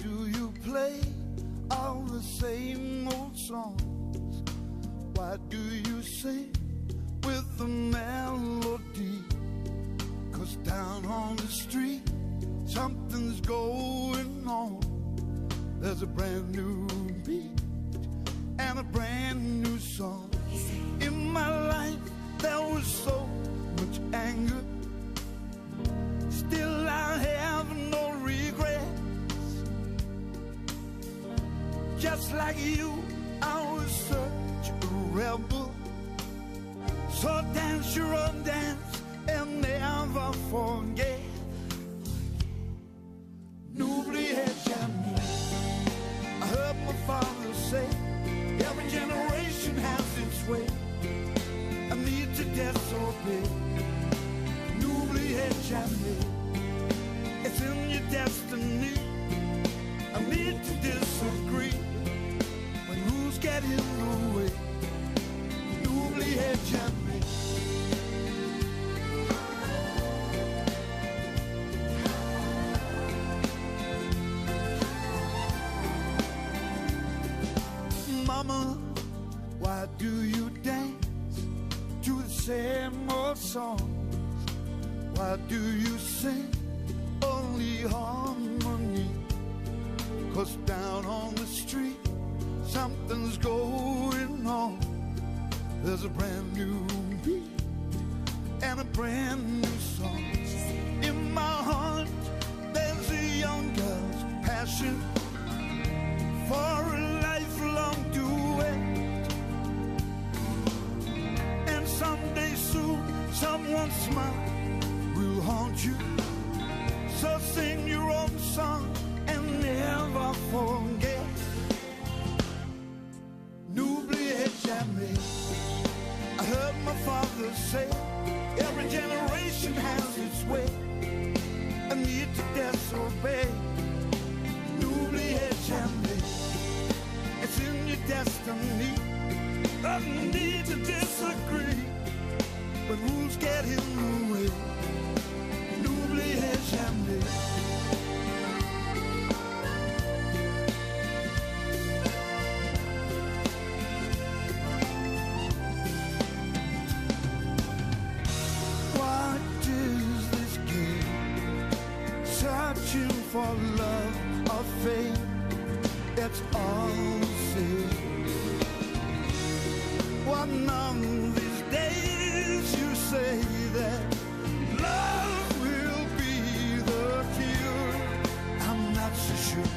do you play all the same old songs? Why do you sing with the melody? 'Cause down on the street something's going on. There's a brand new beat and a brand new song. In my life there was so much anger, still I have no regrets. Just like you, I was such a rebel. So dance your own dance and never forget. N'oubliez jamais. I heard my father say, every generation has its way. I need to disobey. N'oubliez jamais. It's in your destiny. I need to disagree when rules get in the way. N'oubliez jamais. Mama, why do you dance to the same old songs? Why do you sing only harmony? 'Cause down on the street something's going on. There's a brand new beat and a brand new song. In my heart there's a young girl's passion for a lifelong duet. And someday soon someone's smile will haunt you. So sing your own song and never forget. N'oubliez jamais. I heard my father say, every generation has its way. I need to disobey. N'oubliez jamais. It's in your destiny. I need to disagree when rules get in the way. N'oubliez jamais. What is this game? Searching for love or fame? It's all the same. One of these days you say that love will be the cure. I'm not so sure.